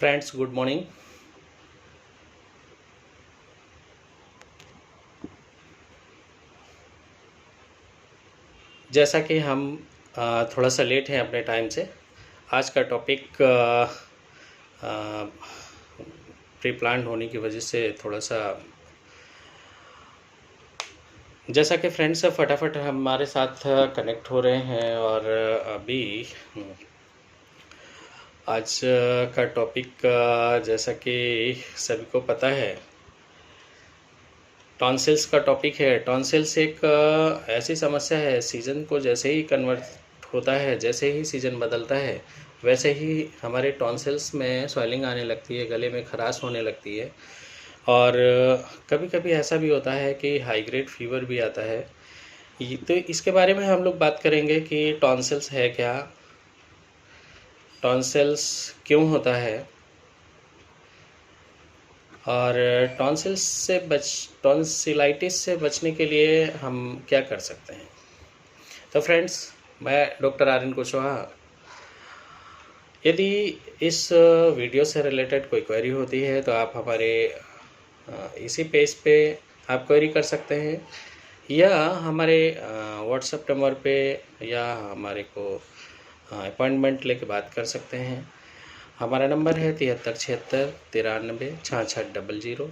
Friends, good morning. जैसा कि हम थोड़ा सा लेट हैं अपने टाइम से, आज का टॉपिक प्री प्लान होने की वजह से थोड़ा सा, जैसा कि फ्रेंड्स फटाफट हमारे साथ कनेक्ट हो रहे हैं। और अभी आज का टॉपिक जैसा कि सभी को पता है, टॉन्सिल्स का टॉपिक है। टॉन्सिल्स एक ऐसी समस्या है, सीज़न को जैसे ही कन्वर्ट होता है, जैसे ही सीज़न बदलता है, वैसे ही हमारे टॉन्सिल्स में स्वेलिंग आने लगती है, गले में खराश होने लगती है। और कभी कभी ऐसा भी होता है कि हाई ग्रेड फीवर भी आता है। तो इसके बारे में हम लोग बात करेंगे कि टॉन्सिल्स है क्या, टॉन्सिल्स क्यों होता है, और टॉन्सिलाइटिस से बचने के लिए हम क्या कर सकते हैं। तो फ्रेंड्स, मैं डॉक्टर आर्यन कुशवाहा। यदि इस वीडियो से रिलेटेड कोई क्वेरी होती है तो आप हमारे इसी पेज पे आप क्वेरी कर सकते हैं, या हमारे व्हाट्सएप नंबर पे, या हमारे को अपॉइंटमेंट लेके बात कर सकते हैं। हमारा नंबर है 7376936600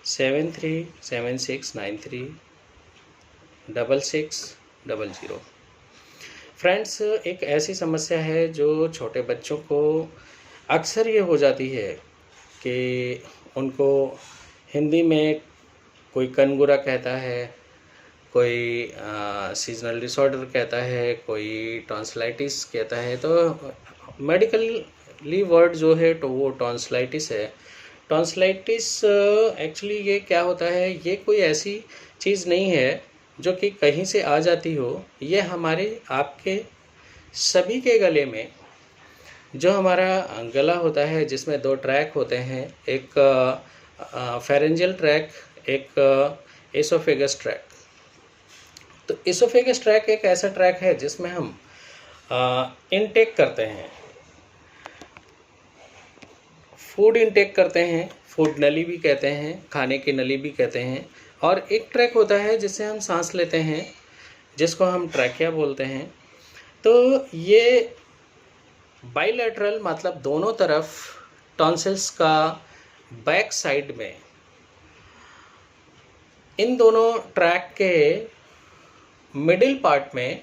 7376936600। फ्रेंड्स, एक ऐसी समस्या है जो छोटे बच्चों को अक्सर ये हो जाती है कि उनको हिंदी में कोई कनगुरा कहता है, कोई सीजनल डिसऑर्डर कहता है, कोई टॉन्सिलाइटिस कहता है। तो मेडिकली वर्ड जो है तो वो टॉन्सिलाइटिस है। टॉन्सिलाइटिस एक्चुअली ये क्या होता है, ये कोई ऐसी चीज़ नहीं है जो कि कहीं से आ जाती हो। ये हमारे आपके सभी के गले में, जो हमारा गला होता है जिसमें दो ट्रैक होते हैं, एक फेरेंजियल ट्रैक, एक एसोफेगस ट्रैक। तो एसोफेगस ट्रैक एक ऐसा ट्रैक है जिसमें हम इनटेक करते हैं, फूड इनटेक करते हैं, फूड नली भी कहते हैं, खाने की नली भी कहते हैं। और एक ट्रैक होता है जिससे हम सांस लेते हैं, जिसको हम ट्रैकिया बोलते हैं। तो ये बाइलेटरल, मतलब दोनों तरफ टॉन्सिल्स का बैक साइड में, इन दोनों ट्रैक के मिडिल पार्ट में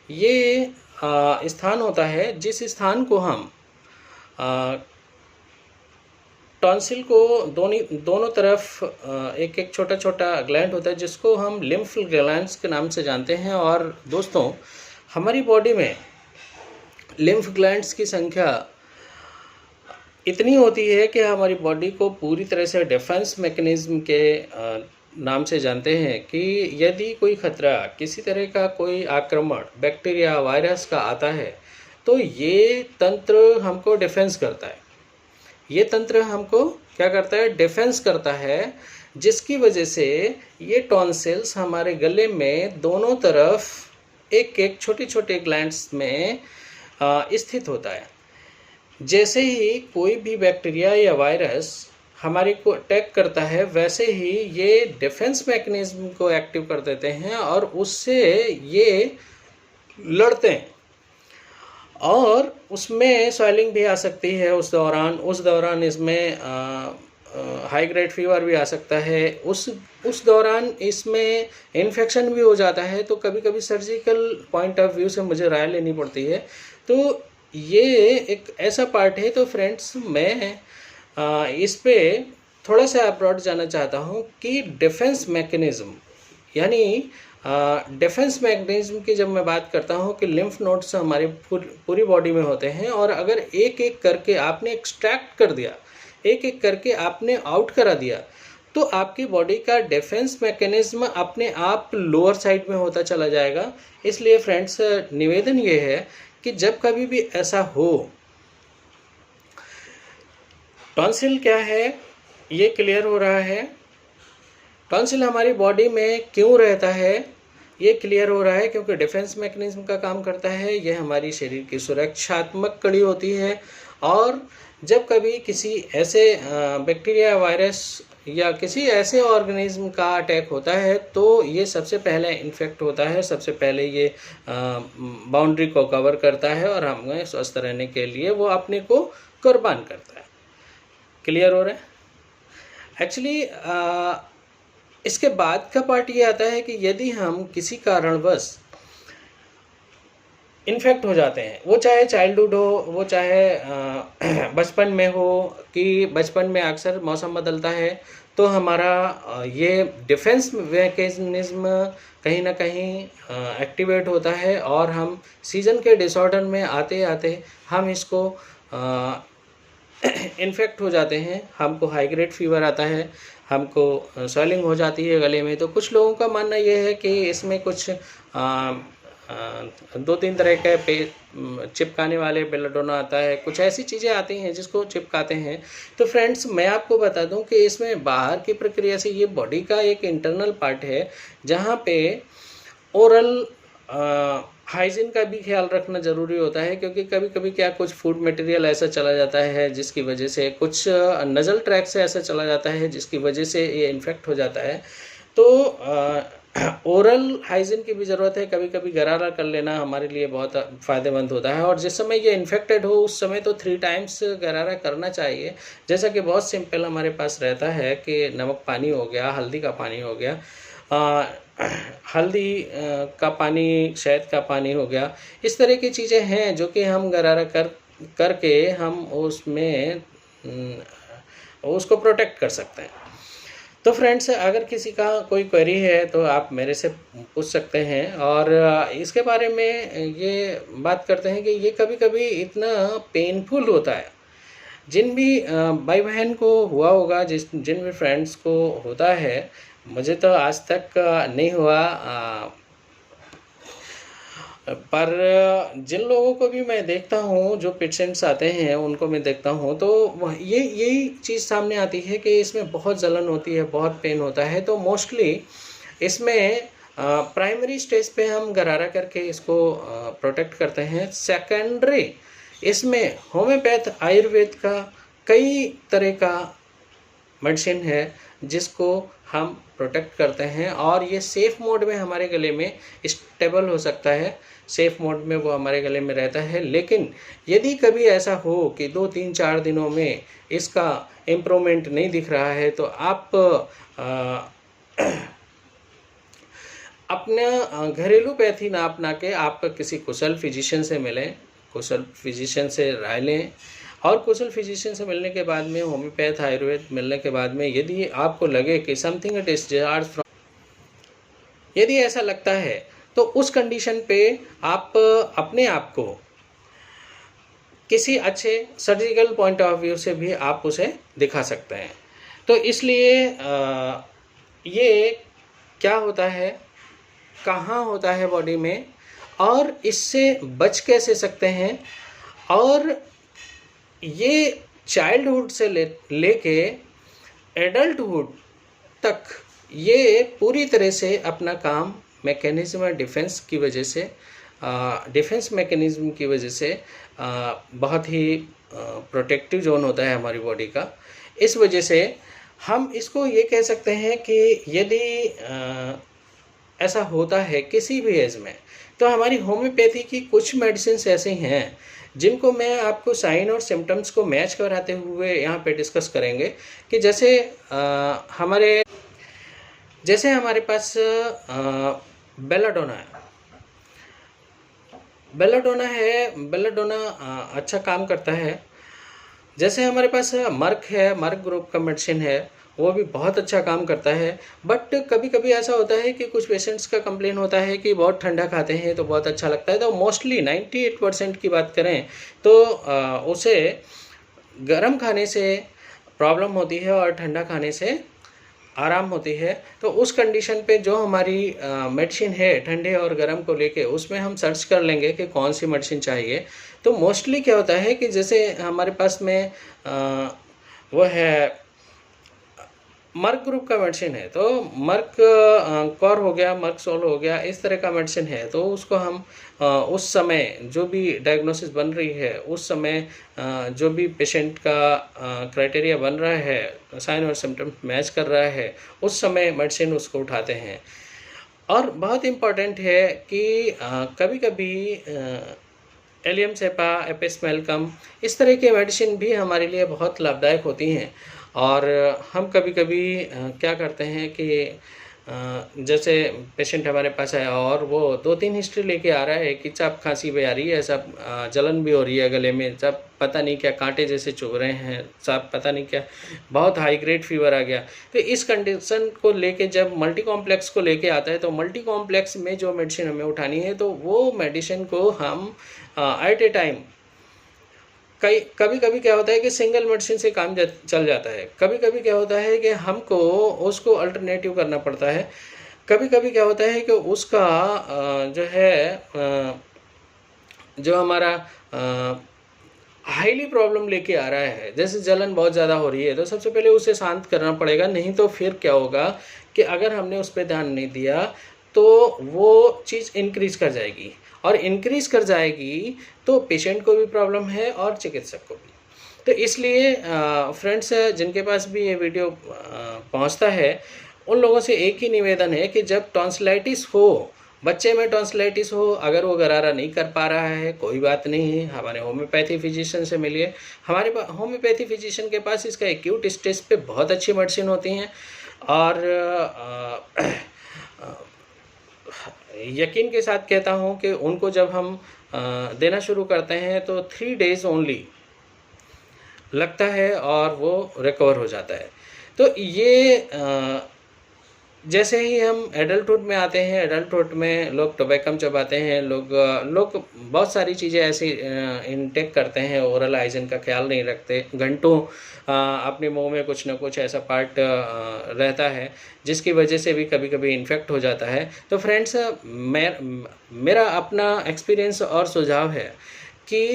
ये स्थान होता है, जिस स्थान को हम टॉन्सिल को दोनों तरफ एक एक छोटा छोटा ग्लैंड होता है जिसको हम लिम्फ ग्लैंड्स के नाम से जानते हैं। और दोस्तों, हमारी बॉडी में लिम्फ ग्लैंड्स की संख्या इतनी होती है कि हमारी बॉडी को पूरी तरह से डिफेंस मैकेनिज्म के नाम से जानते हैं कि यदि कोई खतरा, किसी तरह का कोई आक्रमण बैक्टीरिया वायरस का आता है तो ये तंत्र हमको डिफेंस करता है। ये तंत्र हमको क्या करता है, डिफेंस करता है, जिसकी वजह से ये टॉन्सिल्स हमारे गले में दोनों तरफ एक एक छोटे छोटे ग्लैंड्स में स्थित होता है। जैसे ही कोई भी बैक्टीरिया या वायरस हमारे को अटैक करता है, वैसे ही ये डिफेंस मैकेनिज्म को एक्टिव कर देते हैं और उससे ये लड़ते हैं। और उसमें स्वेलिंग भी आ सकती है उस दौरान इसमें हाई ग्रेड फीवर भी आ सकता है। उस दौरान इसमें इन्फेक्शन भी हो जाता है। तो कभी कभी सर्जिकल पॉइंट ऑफ व्यू से मुझे राय लेनी पड़ती है। तो ये एक ऐसा पार्ट है। तो फ्रेंड्स, मैं इस पे थोड़ा सा अब्रॉड जाना चाहता हूँ कि डिफेंस मैकेनिज्म, यानी डिफेंस मैकेनिज्म की जब मैं बात करता हूँ कि लिम्फ नोड्स हमारे पूरी बॉडी में होते हैं, और अगर एक एक करके आपने एक्सट्रैक्ट कर दिया, एक एक करके आपने आउट करा दिया, तो आपकी बॉडी का डिफेंस मैकेनिज्म अपने आप लोअर साइड में होता चला जाएगा। इसलिए फ्रेंड्स, निवेदन ये है कि जब कभी भी ऐसा हो, टॉन्सिल क्या है ये क्लियर हो रहा है, टॉन्सिल हमारी बॉडी में क्यों रहता है ये क्लियर हो रहा है, क्योंकि डिफेंस मैकेनिज्म का काम करता है। यह हमारी शरीर की सुरक्षात्मक कड़ी होती है। और जब कभी किसी ऐसे बैक्टीरिया, वायरस या किसी ऐसे ऑर्गेनिज्म का अटैक होता है तो ये सबसे पहले इन्फेक्ट होता है, सबसे पहले ये बाउंड्री को कवर करता है और हमें स्वस्थ रहने के लिए वो अपने को कुर्बान करता है। क्लियर हो रहा है? एक्चुअली इसके बाद का पार्ट ये आता है कि यदि हम किसी कारणवश इन्फेक्ट हो जाते हैं, वो चाहे चाइल्डहुड हो, वो चाहे बचपन में हो, कि बचपन में अक्सर मौसम बदलता है तो हमारा ये डिफेंस मैकेनिज्म कहीं ना कहीं एक्टिवेट होता है और हम सीज़न के डिसऑर्डर में आते आते हम इसको इन्फेक्ट हो जाते हैं। हमको हाई ग्रेड फीवर आता है, हमको स्वेलिंग हो जाती है गले में। तो कुछ लोगों का मानना ये है कि इसमें कुछ 2-3 तरह के चिपकाने वाले बेलाडोना आता है, कुछ ऐसी चीज़ें आती हैं जिसको चिपकाते हैं। तो फ्रेंड्स, मैं आपको बता दूं कि इसमें बाहर की प्रक्रिया से ये बॉडी का एक इंटरनल पार्ट है जहाँ पे ओरल हाइजीन का भी ख्याल रखना ज़रूरी होता है, क्योंकि कभी कभी क्या कुछ फूड मटेरियल ऐसा चला जाता है जिसकी वजह से, कुछ नज़ल ट्रैक से ऐसा चला जाता है जिसकी वजह से ये इन्फेक्ट हो जाता है। तो ओरल हाइजीन की भी ज़रूरत है। कभी कभी गरारा कर लेना हमारे लिए बहुत फ़ायदेमंद होता है, और जिस समय ये इन्फेक्टेड हो उस समय तो 3 टाइम्स गरारा करना चाहिए। जैसा कि बहुत सिंपल हमारे पास रहता है कि नमक पानी हो गया, हल्दी का पानी हो गया, हल्दी का पानी, शहद का पानी हो गया। इस तरह की चीज़ें हैं जो कि हम गरारा करके हम उसमें उसको प्रोटेक्ट कर सकते हैं। तो फ्रेंड्स, अगर किसी का कोई क्वेरी है तो आप मेरे से पूछ सकते हैं। और इसके बारे में ये बात करते हैं कि ये कभी कभी इतना पेनफुल होता है। जिन भी भाई बहन को हुआ होगा, जिन भी फ्रेंड्स को होता है, मुझे तो आज तक नहीं हुआ, पर जिन लोगों को भी मैं देखता हूँ, जो पेशेंट्स आते हैं उनको मैं देखता हूँ, तो यही चीज़ सामने आती है कि इसमें बहुत जलन होती है, बहुत पेन होता है। तो मोस्टली इसमें प्राइमरी स्टेज पे हम गरारा करके इसको प्रोटेक्ट करते हैं। सेकेंडरी इसमें होम्योपैथ, आयुर्वेद का कई तरह का मेडिसिन है जिसको हम प्रोटेक्ट करते हैं, और ये सेफ़ मोड में हमारे गले में स्टेबल हो सकता है, सेफ़ मोड में वो हमारे गले में रहता है। लेकिन यदि कभी ऐसा हो कि 2-3-4 दिनों में इसका इम्प्रूवमेंट नहीं दिख रहा है तो आप अपना घरेलू पैथी ना अपना के आप किसी कुशल फिजिशियन से मिलें, कुशल फिजिशियन से राय लें, और कुशल फिजिशियन से मिलने के बाद में, होम्योपैथ, आयुर्वेद मिलने के बाद में, यदि आपको लगे कि something it is discharge from, यदि ऐसा लगता है तो उस कंडीशन पे आप अपने आप को किसी अच्छे सर्जिकल पॉइंट ऑफ व्यू से भी आप उसे दिखा सकते हैं। तो इसलिए ये क्या होता है, कहाँ होता है बॉडी में, और इससे बच कैसे सकते हैं, और ये चाइल्डहुड से लेके एडल्टहुड तक ये पूरी तरह से अपना काम मैकेनिज्म डिफेंस की वजह से, डिफेंस मैकेनिज्म की वजह से बहुत ही प्रोटेक्टिव जोन होता है हमारी बॉडी का। इस वजह से हम इसको ये कह सकते हैं कि यदि ऐसा होता है किसी भी एज में, तो हमारी होम्योपैथी की कुछ मेडिसिन ऐसे हैं जिनको मैं आपको साइन और सिम्टम्स को मैच कराते हुए यहाँ पे डिस्कस करेंगे। कि जैसे हमारे पास बेलाडोना है, बेलाडोना अच्छा काम करता है। जैसे हमारे पास मर्क है, मर्क ग्रुप का मेडिसिन है, वो भी बहुत अच्छा काम करता है। बट कभी कभी ऐसा होता है कि कुछ पेशेंट्स का कंप्लेन होता है कि बहुत ठंडा खाते हैं तो बहुत अच्छा लगता है। तो मोस्टली 98% की बात करें तो उसे गर्म खाने से प्रॉब्लम होती है और ठंडा खाने से आराम होती है। तो उस कंडीशन पे जो हमारी मेडिसिन है ठंडे और गर्म को लेके, उसमें हम सर्च कर लेंगे कि कौन सी मेडिसिन चाहिए। तो मोस्टली क्या होता है कि जैसे हमारे पास में वो है मर्क ग्रुप का मेडिसिन है, तो मर्क कॉर हो गया, मर्क सोल हो गया, इस तरह का मेडिसिन है, तो उसको हम उस समय जो भी डायग्नोसिस बन रही है, उस समय जो भी पेशेंट का क्राइटेरिया बन रहा है, साइन और सिम्टम्स मैच कर रहा है, उस समय मेडिसिन उसको उठाते हैं। और बहुत इम्पॉर्टेंट है कि कभी-कभी एलियम सेपा, एपिस मेलकम, इस तरह के मेडिसिन भी हमारे लिए बहुत लाभदायक होती हैं। और हम कभी-कभी क्या करते हैं कि जैसे पेशेंट हमारे पास आया और वो 2-3 हिस्ट्री लेके आ रहा है कि सब खांसी भी आ रही है, सब जलन भी हो रही है गले में, सब पता नहीं क्या कांटे जैसे चुभ रहे हैं, सब पता नहीं क्या बहुत हाई ग्रेड फीवर आ गया। तो इस कंडीशन को लेके जब मल्टी कॉम्प्लेक्स को लेके आता है, तो मल्टी कॉम्प्लेक्स में जो मेडिसिन हमें उठानी है, तो वो मेडिसिन को हम एट ए टाइम कभी-कभी क्या होता है कि सिंगल मेडिसिन से काम चल जाता है। कभी-कभी क्या होता है कि हमको उसको अल्टरनेटिव करना पड़ता है। कभी-कभी क्या होता है कि उसका जो है जो हमारा हाईली प्रॉब्लम लेके आ रहा है, जैसे जलन बहुत ज़्यादा हो रही है, तो सबसे पहले उसे शांत करना पड़ेगा, नहीं तो फिर क्या होगा कि अगर हमने उस पे ध्यान नहीं दिया, तो वो चीज़ इंक्रीज़ कर जाएगी, और इंक्रीज़ कर जाएगी तो पेशेंट को भी प्रॉब्लम है और चिकित्सक को भी। तो इसलिए फ्रेंड्स, जिनके पास भी ये वीडियो पहुंचता है, उन लोगों से एक ही निवेदन है कि जब टॉन्सिलाइटिस हो, बच्चे में टॉन्सिलाइटिस हो, अगर वो गरारा नहीं कर पा रहा है, कोई बात नहीं है, हमारे होम्योपैथी फिजिशियन से मिलिए। हमारे होम्योपैथी फिजिशियन के पास इसका एक्यूट स्टेज पे बहुत अच्छी मेडिसिन होती हैं, और यकीन के साथ कहता हूँ कि उनको जब हम देना शुरू करते हैं तो 3 डेज़ ओनली लगता है और वो रिकवर हो जाता है। तो ये जैसे ही हम एडल्टहुड में आते हैं, एडल्टहुड में लोग टोबैकम चबाते हैं, लोग बहुत सारी चीज़ें ऐसी इनटेक करते हैं, ओरल हाइजीन का ख्याल नहीं रखते, घंटों अपने मुंह में कुछ ना कुछ ऐसा पार्ट रहता है जिसकी वजह से भी कभी-कभी इन्फेक्ट हो जाता है। तो फ्रेंड्स, मेरा अपना एक्सपीरियंस और सुझाव है कि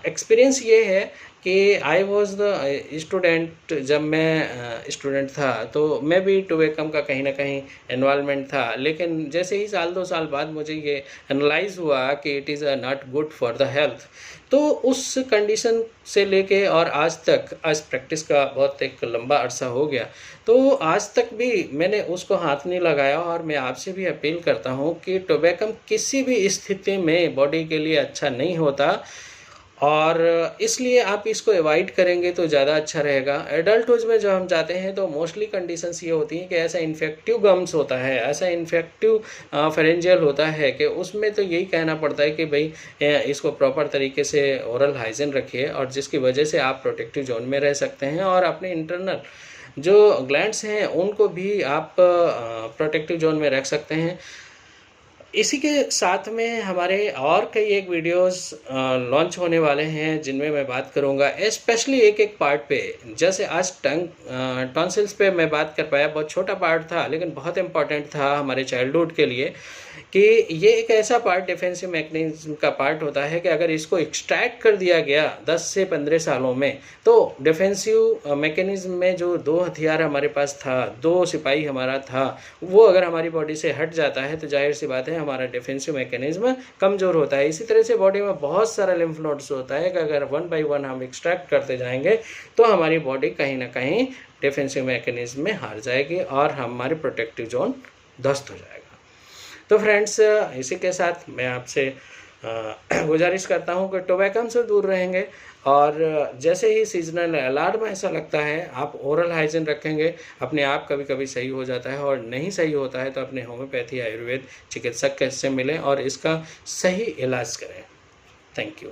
एक्सपीरियंस ये है कि आई वॉज द स्टूडेंट, जब मैं स्टूडेंट था तो मैं भी टोबैकम का कहीं ना कहीं इन्वॉल्वमेंट था, लेकिन जैसे ही 1-2 साल बाद मुझे ये एनालाइज हुआ कि it is not good for the health, तो उस कंडीशन से लेके और आज तक, आज प्रैक्टिस का बहुत एक लंबा अरसा हो गया, तो आज तक भी मैंने उसको हाथ नहीं लगाया। और मैं आपसे भी अपील करता हूँ कि टोबैकम किसी भी स्थिति में बॉडी के लिए अच्छा नहीं होता, और इसलिए आप इसको अवॉइड करेंगे तो ज़्यादा अच्छा रहेगा। एडल्टहुड में जब हम जाते हैं तो मोस्टली कंडीशंस ये होती हैं कि ऐसा इन्फेक्टिव गम्स होता है, ऐसा इन्फेक्टिव फेरेंजियल होता है कि उसमें तो यही कहना पड़ता है कि भाई इसको प्रॉपर तरीके से ओरल हाइजीन रखिए, और जिसकी वजह से आप प्रोटेक्टिव जोन में रह सकते हैं, और अपने इंटरनल जो ग्लैंड्स हैं उनको भी आप प्रोटेक्टिव जोन में रख सकते हैं। इसी के साथ में हमारे और कई एक वीडियोस लॉन्च होने वाले हैं जिनमें मैं बात करूंगा स्पेशली एक पार्ट पे। जैसे आज टॉन्सिल्स पे मैं बात कर पाया, बहुत छोटा पार्ट था लेकिन बहुत इम्पॉर्टेंट था हमारे चाइल्डहुड के लिए, कि ये एक ऐसा पार्ट डिफेंसिव मैकेनिज्म का पार्ट होता है कि अगर इसको एक्सट्रैक्ट कर दिया गया 10 से 15 सालों में, तो डिफेंसिव मैकेनिज्म में जो 2 हथियार हमारे पास था, 2 सिपाही हमारा था, वो अगर हमारी बॉडी से हट जाता है तो जाहिर सी बात है हमारा डिफेंसिव मैकेनिज्म कमज़ोर होता है। इसी तरह से बॉडी में बहुत सारा लिम्फ नोड्स होता है कि अगर 1 बाय 1 हम एक्सट्रैक्ट करते जाएंगे तो हमारी बॉडी कहीं ना कहीं डिफेंसिव मैकेनिज्म में हार जाएगी और हमारे प्रोटेक्टिव जोन ध्वस्त हो जाएगा। तो फ्रेंड्स, इसी के साथ मैं आपसे गुजारिश करता हूं कि टोबैकम से दूर रहेंगे, और जैसे ही सीजनल अलार्म ऐसा लगता है आप ओरल हाइजीन रखेंगे, अपने आप कभी कभी सही हो जाता है, और नहीं सही होता है तो अपने होम्योपैथी आयुर्वेद चिकित्सक से मिलें और इसका सही इलाज करें। Thank you.